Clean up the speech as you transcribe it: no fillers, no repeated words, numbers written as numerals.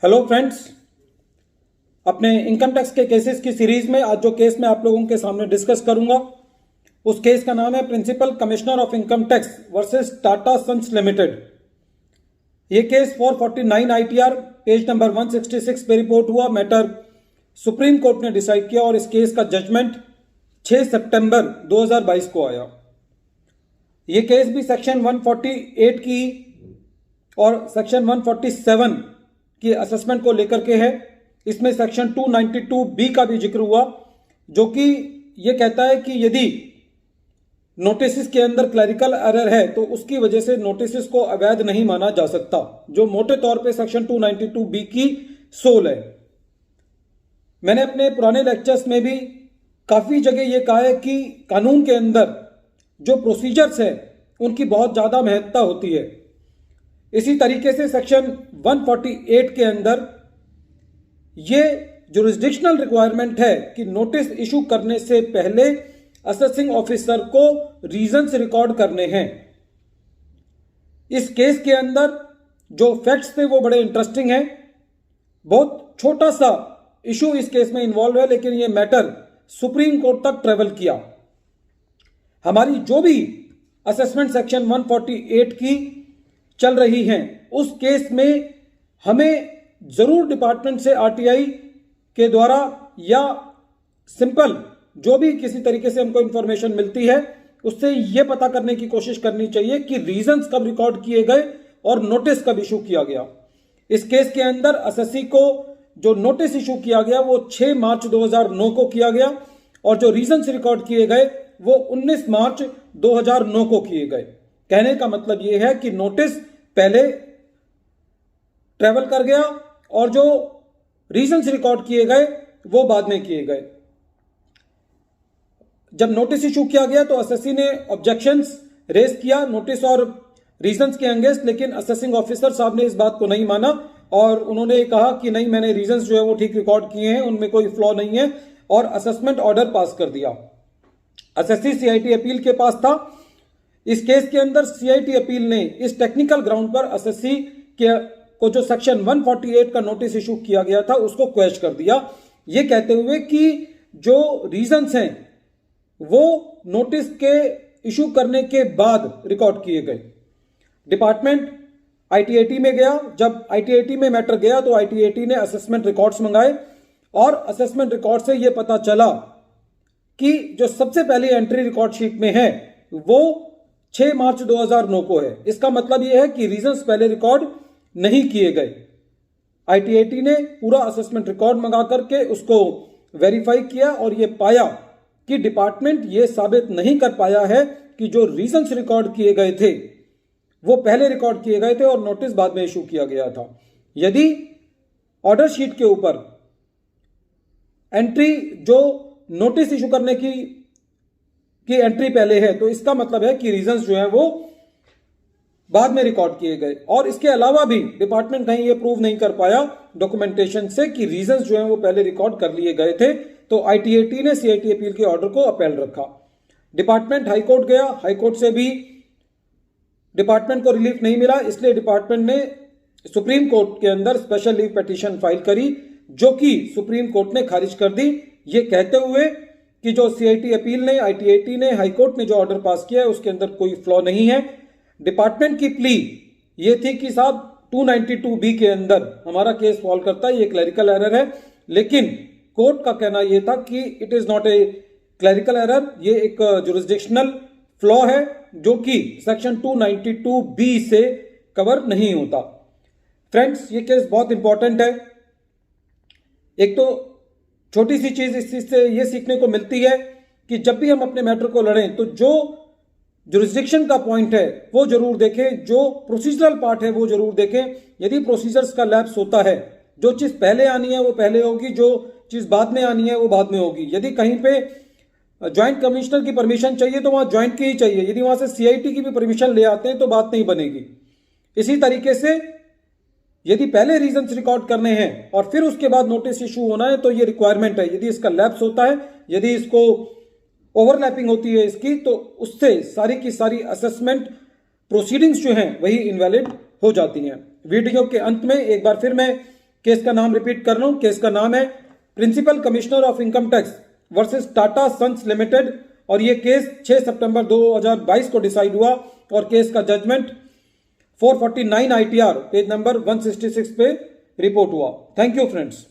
Hello friends, अपने income tax के cases की सीरीज में आज जो केस मैं आप लोगों के सामने डिस्कस करूंगा उस केस का नाम है principal commissioner of income tax versus Tata Sons Limited. ये केस 449 आईटीआर पेज नंबर 166 पे रिपोर्ट हुआ। मैटर सुप्रीम कोर्ट ने डिसाइड किया और इस केस का जजमेंट 6 सितंबर 2022 को आया। ये केस भी सेक्शन 148 की और सेक्शन 147 की असेसमेंट को लेकर के है। इसमें सेक्शन 292 का भी जिक्र हुआ, जो कि ये कहता है कि यदि नोटिस के अंदर क्लरिकल एरर है तो उसकी वजह से नोटिस को अवैध नहीं माना जा सकता, जो मोटे तौर पे सेक्शन 292 की सोल है। मैंने अपने पुराने लेक्चर्स में भी काफी जगह ये कहा है कि कानून के अंदर जो प्रोसीजर्स है उनकी बहुत ज्यादा महत्ता होती है। इसी तरीके से सेक्शन 148 के अंदर ये जुरिस्डिक्शनल रिक्वायरमेंट है कि नोटिस इशू करने से पहले असेसिंग ऑफिसर को रीजंस रिकॉर्ड करने हैं। इस केस के अंदर जो फैक्ट्स थे वो बड़े इंटरेस्टिंग हैं। बहुत छोटा सा इशू इस केस में इन्वॉल्व है, लेकिन ये मैटर सुप्रीम कोर्ट तक ट्रेवल किया। हमारी जो भी असेसमेंट सेक्शन 148 की चल रही हैं उस केस में हमें जरूर डिपार्टमेंट से आरटीआई के द्वारा या सिंपल जो भी किसी तरीके से हमको इंफॉर्मेशन मिलती है उससे यह पता करने की कोशिश करनी चाहिए कि रीजंस कब रिकॉर्ड किए गए और नोटिस कब इशू किया गया। इस केस के अंदर एसएससी को जो नोटिस इशू किया गया वो 6 मार्च 2009 को किया गया और जो रीजंस रिकॉर्ड किए गए वो 19 मार्च 2009 को किए गए। कहने का मतलब यह है कि नोटिस पहले ट्रेवल कर गया और जो रीजंस रिकॉर्ड किए गए वो बाद में किए गए। जब नोटिस इशू किया गया तो एसएससी ने ऑब्जेक्शंस रेज किया नोटिस और रीजंस के अगेंस्ट, लेकिन असेसिंग ऑफिसर साहब ने इस बात को नहीं माना और उन्होंने कहा कि नहीं, मैंने रीजंस जो है वो ठीक रिकॉर्ड किए हैं, उनमें कोई फ्लॉ नहीं है, और असेसमेंट ऑर्डर पास कर दिया। एसएससी सीआईटी अपील के पास था। इस केस के अंदर सीआईटी अपील ने इस टेक्निकल ग्राउंड पर एसएससी के को जो सेक्शन 148 का नोटिस इशू किया गया था उसको क्वेश्चन कर दिया, ये कहते हुए कि जो रीजंस हैं वो नोटिस के इशू करने के बाद रिकॉर्ड किए गए। डिपार्टमेंट आईटीएटी में गया। जब आईटीएटी में मैटर गया तो आईटीएटी ने असेसमेंट रिकॉर्ड्स मंगाए और असेसमेंट रिकॉर्ड से यह पता चला कि जो सबसे पहली एंट्री रिकॉर्ड शीट में है वो 6 मार्च 2009 को है। इसका मतलब यह है कि रीजंस पहले रिकॉर्ड नहीं किए गए। आईटीएटी ने पूरा असेसमेंट रिकॉर्ड मंगा करके उसको वेरीफाई किया और यह पाया कि डिपार्टमेंट यह साबित नहीं कर पाया है कि जो रीजंस रिकॉर्ड किए गए थे वो पहले रिकॉर्ड किए गए थे और नोटिस बाद में इशू किया गया था। यदि ऑर्डर शीट के ऊपर एंट्री जो नोटिस इशू करने की एंट्री पहले है तो इसका मतलब है कि रीजंस जो है वो बाद में रिकॉर्ड किए गए। और इसके अलावा भी डिपार्टमेंट कहीं ये प्रूव नहीं कर पाया डॉक्यूमेंटेशन से कि रीजंस जो है वो पहले रिकॉर्ड कर लिए गए थे, तो आईटीएटी ने सीआईटी अपील के ऑर्डर को अपील रखा। डिपार्टमेंट हाईकोर्ट गया। हाईकोर्ट से भी डिपार्टमेंट को रिलीफ नहीं मिला, इसलिए डिपार्टमेंट ने सुप्रीम कोर्ट के अंदर स्पेशल लीव पिटीशन फाइल करी, जो कि सुप्रीम कोर्ट ने खारिज कर दी, ये कहते हुए कि जो सीआईटी अपील ने, आईटीएटी ने, हाईकोर्ट ने जो ऑर्डर पास किया है उसके अंदर कोई फ्लॉ नहीं है। डिपार्टमेंट की प्ली ये थी कि साहब 292 के अंदर हमारा केस फॉल करता है, ये क्लरिकल एरर है, लेकिन कोर्ट का कहना यह था कि it is not a clerical error, ये एक जुरिस्डिक्शनल फ्लॉ है जो कि सेक्शन 292 से कवर नहीं होता। फ्रेंड्स, ये केस बहुत इंपॉर्टेंट है। एक तो छोटी सी चीज इस चीज से ये सीखने को मिलती है कि जब भी हम अपने मैटर को लड़ें तो जो जुरिस्डिक्शन का पॉइंट है वो जरूर देखें, जो प्रोसीजरल पार्ट है वो जरूर देखें। यदि प्रोसीजर्स का लैप्स होता है, जो चीज पहले आनी है वो पहले होगी, जो चीज बाद में आनी है वो बाद में होगी। यदि कहीं पे ज्वाइंट कमिश्नर की परमिशन चाहिए तो वहां ज्वाइंट की ही चाहिए, यदि वहां से सीआईटी की भी परमिशन ले आते हैं तो बात नहीं बनेगी। इसी तरीके से यदि पहले रीजंस रिकॉर्ड करने हैं और फिर उसके बाद नोटिस इशू होना है तो ये रिक्वायरमेंट है। यदि इसका लैप्स होता है, यदि इसको ओवरलैपिंग होती है इसकी, तो उससे सारी की सारी असेसमेंट प्रोसीडिंग्स जो हैं वही इनवैलिड हो जाती हैं। वीडियो के अंत में एक बार फिर मैं केस का नाम रिपीट कर रहा हूं, केस का नाम है principal commissioner of income tax versus Tata Sons Limited, और ये केस 6 सितंबर 2022 को डिसाइड हुआ और केस का जजमेंट 449 ITR पेज नंबर 166 पे रिपोर्ट हुआ। Thank you friends.